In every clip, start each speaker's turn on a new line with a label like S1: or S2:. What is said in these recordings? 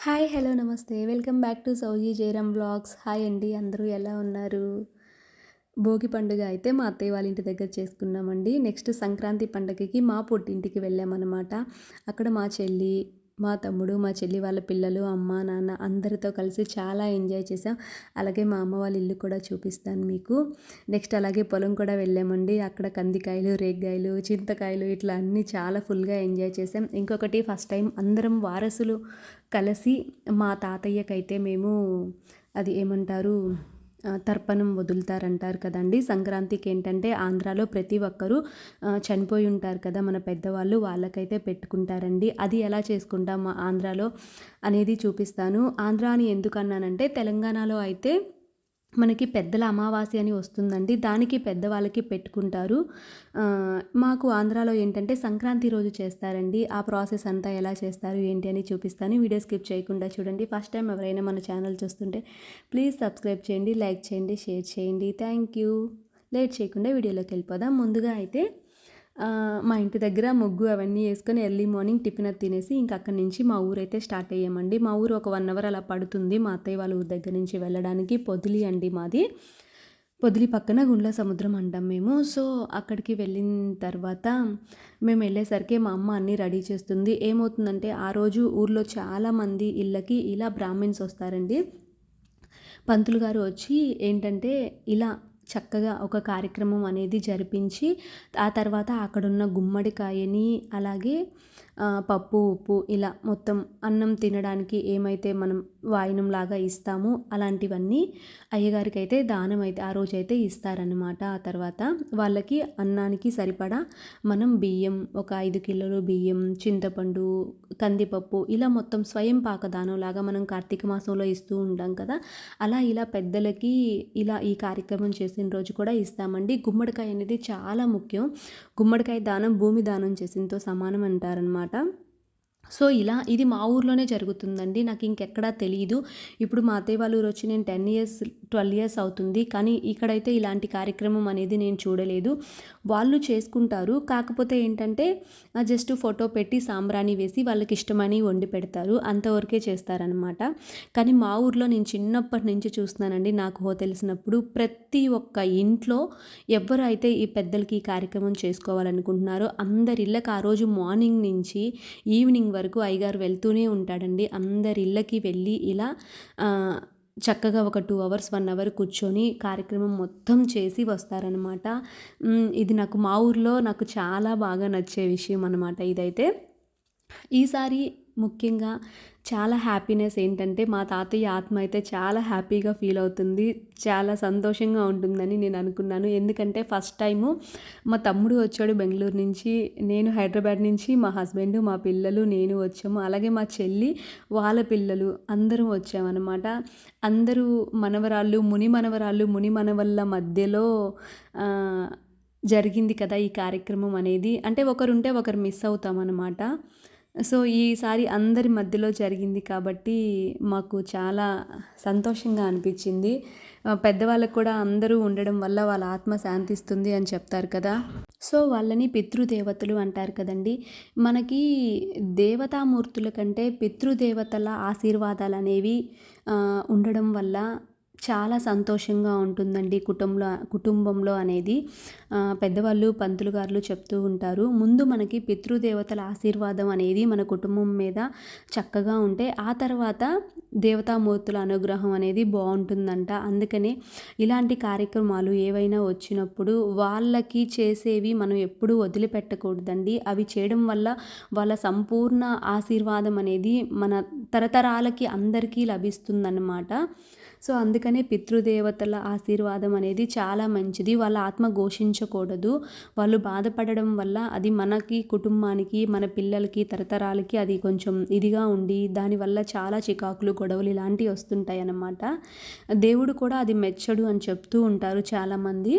S1: Hi hello నమస్తే welcome back to Souji Jayaram blogs. Hi అండి, అందరూ ఎలా ఉన్నారు? భోగి పండుగ అయితే మా అత్తయ్య వాళ్ళ ఇంటి దగ్గర చేసుకున్నామండి. నెక్స్ట్ సంక్రాంతి పండగకి మా పుట్టింటికి వెళ్ళామన్నమాట. అక్కడ మా చెల్లి, మా తమ్ముడు, మా చెల్లి వాళ్ళ పిల్లలు, అమ్మ నాన్న అందరితో కలిసి చాలా ఎంజాయ్ చేసాం. అలాగే మా అమ్మ వాళ్ళ ఇల్లు కూడా చూపిస్తాను మీకు. నెక్స్ట్ అలాగే పొలం కూడా వెళ్ళామండి. అక్కడ కందికాయలు, రేగ్గాయలు, చింతకాయలు ఇట్లా అన్నీ చాలా ఫుల్గా ఎంజాయ్ చేసాం. ఇంకొకటి ఫస్ట్ టైం అందరం వారసులు కలిసి మా తాతయ్యకైతే మేము అది ఏమంటారు, తర్పణం వదులుతారంటారు కదండి. సంక్రాంతికి ఏంటంటే ఆంధ్రాలో ప్రతి ఒక్కరూ చనిపోయి ఉంటారు కదా మన పెద్దవాళ్ళు, వాళ్ళకైతే పెట్టుకుంటారండి. అది ఎలా చేసుకుంటాం మా ఆంధ్రాలో అనేది చూపిస్తాను. ఆంధ్ర అని ఎందుకు అన్నానంటే తెలంగాణలో అయితే మనకి పెద్దల అమావాస్య అని వస్తుందండి. దానికి పెద్దవాళ్ళకి పెట్టుకుంటారు. మాకు ఆంధ్రాలో ఏంటంటే సంక్రాంతి రోజు చేస్తారండి. ఆ ప్రాసెస్ అంతా ఎలా చేస్తారు ఏంటి అని చూపిస్తాను. వీడియో స్కిప్ చేయకుండా చూడండి. ఫస్ట్ టైం ఎవరైనా మన ఛానల్ చూస్తుంటే ప్లీజ్ సబ్స్క్రైబ్ చేయండి, లైక్ చేయండి, షేర్ చేయండి. Thank you. లేట్ చేయకుండా వీడియోలోకి వెళ్ళిపోదాం. ముందుగా అయితే మా ఇంటి దగ్గర ముగ్గు అవన్నీ వేసుకొని ఎర్లీ మార్నింగ్ టిఫిన్ అది తినేసి ఇంక అక్కడి నుంచి మా ఊరైతే స్టార్ట్ అయ్యామండి. మా ఊరు ఒక 1 అవర్ అలా పడుతుంది మా అత్తయ్య వాళ్ళ ఊరి దగ్గర నుంచి వెళ్ళడానికి. పొదిలి అండి మాది. పొదిలి పక్కన గుండ్ల సముద్రం అంటాం మేము. సో అక్కడికి వెళ్ళిన తర్వాత మేము వెళ్ళేసరికి మా అమ్మ అన్నీ రెడీ చేస్తుంది. ఏమవుతుందంటే ఆ రోజు ఊర్లో చాలామంది ఇళ్ళకి ఇలా బ్రాహ్మిన్స్ వస్తారండి. పంతులు గారు వచ్చి ఏంటంటే ఇలా చక్కగా ఒక కార్యక్రమం అనేది జరిపించి ఆ తర్వాత అక్కడున్న గుమ్మడికాయని అలాగే పప్పు ఉప్పు ఇలా మొత్తం అన్నం తినడానికి ఏమైతే మనం వాయినంలాగా ఇస్తామో అలాంటివన్నీ అయ్యగారికి అయితే దానం అయితే ఆ రోజైతే ఇస్తారనమాట. ఆ తర్వాత వాళ్ళకి అన్నానికి సరిపడా మనం బియ్యం ఒక 5 కిలోలు బియ్యం, చింతపండు, కందిపప్పు ఇలా మొత్తం స్వయం పాకదానం లాగా మనం కార్తీక మాసంలో ఇస్తూ ఉంటాం కదా, అలా ఇలా పెద్దలకి ఇలా ఈ కార్యక్రమం చేసిన రోజు కూడా ఇస్తామండి. గుమ్మడికాయ అనేది చాలా ముఖ్యం. గుమ్మడికాయ దానం భూమి దానం చేసినతో సమానం అంటారనమాట. సో ఇలా ఇది మా ఊర్లోనే జరుగుతుందండి. నాకు ఇంకెక్కడా తెలీదు. ఇప్పుడు మా అత్తయ్య వాళ్ళ ఊరు వచ్చి నేను 10 ఇయర్స్ 12 ఇయర్స్ అవుతుంది. కానీ ఇక్కడైతే ఇలాంటి కార్యక్రమం అనేది నేను చూడలేదు. వాళ్ళు చేసుకుంటారు. కాకపోతే ఏంటంటే జస్ట్ ఫోటో పెట్టి సాంబ్రాణి వేసి వాళ్ళకి ఇష్టమని వండి పెడతారు. అంతవరకే చేస్తారనమాట. కానీ మా ఊర్లో నేను చిన్నప్పటి నుంచి చూస్తున్నానండి. నాకు తెలిసినప్పుడు ప్రతి ఒక్క ఇంట్లో ఎవరైతే ఈ పెద్దలకి ఈ కార్యక్రమం చేసుకోవాలనుకుంటున్నారో అందరి ఇళ్ళకి ఆ రోజు మార్నింగ్ నుంచి ఈవినింగ్ వరకు అయ్యగారు వెళ్తూనే ఉంటాడండి. అందరి ఇళ్ళకి వెళ్ళి ఇలా చక్కగా ఒక 2 అవర్స్ 1 అవర్ కూర్చొని కార్యక్రమం మొత్తం చేసి వస్తారనమాట. ఇది నాకు మా ఊర్లో నాకు చాలా బాగా నచ్చే విషయం అనమాట ఇదైతే. ఈసారి ముఖ్యంగా చాలా హ్యాపీనెస్ ఏంటంటే మా తాతయ్య ఆత్మ అయితే చాలా హ్యాపీగా ఫీల్ అవుతుంది. చాలా సంతోషంగా ఉంటుందని నేను అనుకున్నాను. ఎందుకంటే ఫస్ట్ టైము మా తమ్ముడు వచ్చాడు బెంగళూరు నుంచి, నేను హైదరాబాద్ నుంచి, మా హస్బెండ్, మా పిల్లలు, నేను వచ్చాము. అలాగే మా చెల్లి వాళ్ళ పిల్లలు అందరం వచ్చామన్నమాట. అందరూ మనవరాళ్ళు, ముని మనవరాళ్ళు, ముని మనవళ్ళ మధ్యలో జరిగింది కదా ఈ కార్యక్రమం అనేది. అంటే ఒకరుంటే ఒకరు మిస్ అవుతామన్నమాట. సో ఈసారి అందరి మధ్యలో జరిగింది కాబట్టి మాకు చాలా సంతోషంగా అనిపించింది. పెద్దవాళ్ళకు కూడా అందరూ ఉండడం వల్ల వాళ్ళ ఆత్మ శాంతిస్తుంది అని చెప్తారు కదా. సో వాళ్ళని పితృదేవతలు అంటారు కదండి. మనకి దేవతామూర్తుల కంటే పితృదేవతల ఆశీర్వాదాలు అనేవి ఉండడం వల్ల చాలా సంతోషంగా ఉంటుందండి కుటుంబంలో అనేది. పెద్దవాళ్ళు పంతులు గారులు చెప్తూ ఉంటారు, ముందు మనకి పితృదేవతల ఆశీర్వాదం అనేది మన కుటుంబం మీద చక్కగా ఉంటే ఆ తర్వాత దేవతామూర్తుల అనుగ్రహం అనేది బాగుంటుందంట. అందుకనే ఇలాంటి కార్యక్రమాలు ఏవైనా వచ్చినప్పుడు వాళ్ళకి చేసేవి మనం ఎప్పుడూ వదిలిపెట్టకూడదండి. అవి చేయడం వల్ల వాళ్ళ సంపూర్ణ ఆశీర్వాదం అనేది మన తరతరాలకి అందరికీ లభిస్తుందన్నమాట. సో అందుకనే పితృదేవతల ఆశీర్వాదం అనేది చాలా మంచిది. వాళ్ళ ఆత్మ ఘోషించకూడదు. వాళ్ళు బాధపడడం వల్ల అది మనకి, కుటుంబానికి, మన పిల్లలకి, తరతరాలకి అది కొంచెం ఇదిగా ఉండి దానివల్ల చాలా చికాకులు, గొడవలు ఇలాంటివి వస్తుంటాయి అన్నమాట. దేవుడు కూడా అది మెచ్చడు అని చెప్తూ ఉంటారు చాలామంది.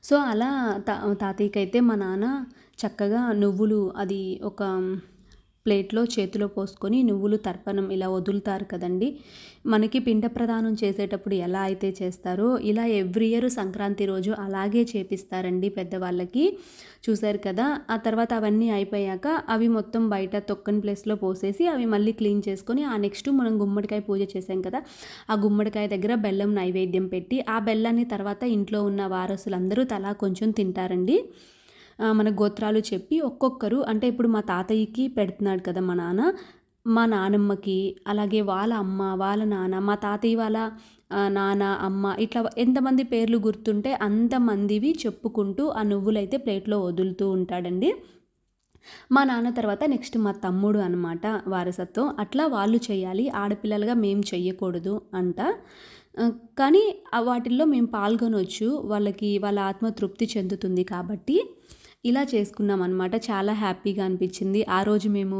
S1: సో అలా తాతయ్యకైతే మా నాన్న చక్కగా నువ్వులు అది ఒక ప్లేట్లో చేతిలో పోసుకొని నువ్వులు తర్పణం ఇలా వదులుతారు కదండి. మనకి పిండ ప్రదానం చేసేటప్పుడు ఎలా అయితే చేస్తారో ఇలా ఎవ్రీ ఇయర్ సంక్రాంతి రోజు అలాగే చేపిస్తారండి పెద్దవాళ్ళకి. చూసారు కదా. ఆ తర్వాత అవన్నీ అయిపోయాక అవి మొత్తం బయట తొక్కని ప్లేస్లో పోసేసి అవి మళ్ళీ క్లీన్ చేసుకొని ఆ నెక్స్ట్ మనం గుమ్మడికాయ పూజ చేసాం కదా, ఆ గుమ్మడికాయ దగ్గర బెల్లం నైవేద్యం పెట్టి ఆ బెల్లాన్ని తర్వాత ఇంట్లో ఉన్న వారసులందరూ తలా కొంచెం తింటారండి. మన గోత్రాలు చెప్పి ఒక్కొక్కరు, అంటే ఇప్పుడు మా తాతయ్యకి పెడుతున్నాడు కదా మా నాన్న, మా నానమ్మకి, అలాగే వాళ్ళ అమ్మ, వాళ్ళ నాన్న, మా తాతయ్య వాళ్ళ నాన్న, అమ్మ, ఇట్లా ఎంతమంది పేర్లు గుర్తుంటే అంతమందివి చెప్పుకుంటూ ఆ నువ్వులైతే ప్లేట్లో వదులుతూ ఉంటాడండి. మా నాన్న తర్వాత నెక్స్ట్ మా తమ్ముడు అనమాట వారసత్వం. అట్లా వాళ్ళు చేయాలి, ఆడపిల్లలుగా మేము చెయ్యకూడదు అంట. కానీ వాటిల్లో మేము పాల్గొనవచ్చు, వాళ్ళకి వాళ్ళ ఆత్మ తృప్తి చెందుతుంది కాబట్టి ఇలా చేసుకున్నాం అనమాట. చాలా హ్యాపీగా అనిపించింది ఆ రోజు. మేము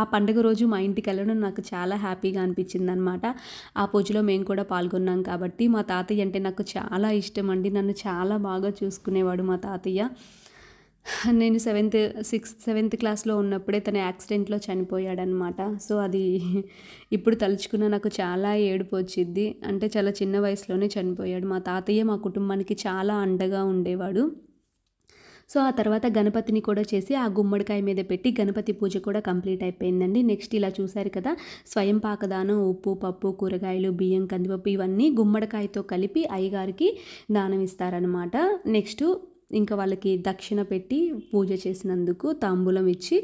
S1: ఆ పండుగ రోజు మా ఇంటికి వెళ్ళడం నాకు చాలా హ్యాపీగా అనిపించింది అనమాట. ఆ పూజలో మేము కూడా పాల్గొన్నాం కాబట్టి. మా తాతయ్య అంటే నాకు చాలా ఇష్టం అండి. నన్ను చాలా బాగా చూసుకునేవాడు మా తాతయ్య. నేను సెవెంత్ క్లాస్లో ఉన్నప్పుడే తన యాక్సిడెంట్లో చనిపోయాడనమాట. సో అది ఇప్పుడు తలుచుకున్న నాకు చాలా ఏడుపు వచ్చిద్ది. అంటే చాలా చిన్న వయసులోనే చనిపోయాడు. మా తాతయ్య మా కుటుంబానికి చాలా అండగా ఉండేవాడు. సో ఆ తర్వాత గణపతిని కూడా చేసి ఆ గుమ్మడికాయ మీద పెట్టి గణపతి పూజ కూడా కంప్లీట్ అయిపోయిందండి. నెక్స్ట్ ఇలా చూసారు కదా, స్వయం పాకదానం, ఉప్పు, పప్పు, కూరగాయలు, బియ్యం, కందిపప్పు ఇవన్నీ గుమ్మడికాయతో కలిపి అయ్యగారికి దానం ఇస్తారనమాట. నెక్స్ట్ ఇంకా వాళ్ళకి దక్షిణ పెట్టి పూజ చేసినందుకు తాంబూలం ఇచ్చి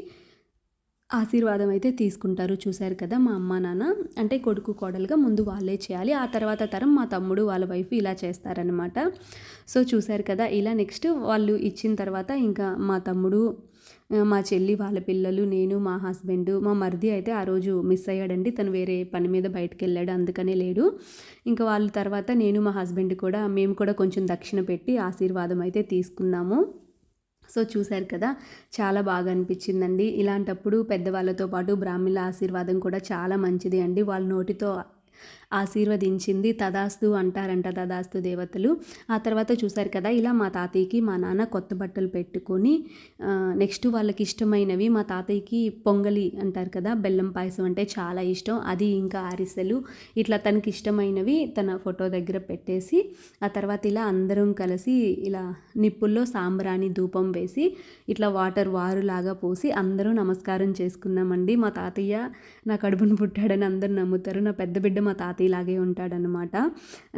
S1: ఆశీర్వాదం అయితే తీసుకుంటారు. చూశారు కదా, మా అమ్మ నాన్న అంటే కొడుకు కోడలుగా ముందు వాళ్ళే చేయాలి, ఆ తర్వాత తరం మా తమ్ముడు వాళ్ళ వైఫ్ ఇలా చేస్తారనమాట. సో చూశారు కదా, ఇలా నెక్స్ట్ వాళ్ళు ఇచ్చిన తర్వాత ఇంకా మా తమ్ముడు, మా చెల్లి వాళ్ళ పిల్లలు, నేను, మా హస్బెండ్, మా మరిది అయితే ఆ రోజు మిస్ అయ్యాడండి. తను వేరే పని మీద బయటకు వెళ్ళాడు, అందుకనే లేడు. ఇంకా వాళ్ళ తర్వాత నేను, మా హస్బెండ్ కూడా మేము కూడా కొంచెం దక్షిణ పెట్టి ఆశీర్వాదం అయితే తీసుకున్నాము. సో చూశారు కదా, చాలా బాగా అనిపించిందండి. ఇలాంటప్పుడు పెద్దవాళ్ళతో పాటు బ్రాహ్మణుల ఆశీర్వాదం కూడా చాలా మంచిది అండి. వాళ్ళ నోటితో ఆశీర్వదించింది తదాస్తు అంటారంట, తదాస్తు దేవతలు. ఆ తర్వాత చూశారు కదా, ఇలా మా తాతయ్యకి మా నాన్న కొత్త బట్టలు పెట్టుకొని నెక్స్ట్ వాళ్ళకి ఇష్టమైనవి, మా తాతయ్యకి పొంగలి అంటారు కదా, బెల్లం పాయసం అంటే చాలా ఇష్టం, అది ఇంకా అరిసెలు, ఇట్లా తనకి ఇష్టమైనవి తన ఫోటో దగ్గర పెట్టేసి ఆ తర్వాత ఇలా అందరం కలిసి ఇలా నిప్పుల్లో సాంబ్రాణి ధూపం వేసి ఇట్లా వాటర్ వారులాగా పోసి అందరూ నమస్కారం చేసుకున్నామండి. మా తాతయ్య నా కడుపును పుట్టాడని అందరూ నమ్ముతారు. నా పెద్ద బిడ్డ మా తాతయ్యలాగే ఉంటాడనమాట.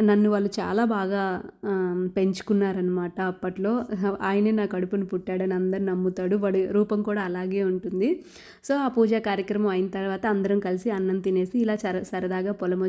S1: నన్ను వాళ్ళు చాలా బాగా పెంచుకున్నారనమాట అప్పట్లో. ఆయనే నా కడుపును పుట్టాడని అందరు నమ్ముతాడు. వాడి రూపం కూడా అలాగే ఉంటుంది. సో ఆ పూజా కార్యక్రమం అయిన తర్వాత అందరం కలిసి అన్నం తినేసి ఇలా సరదాగా పొలం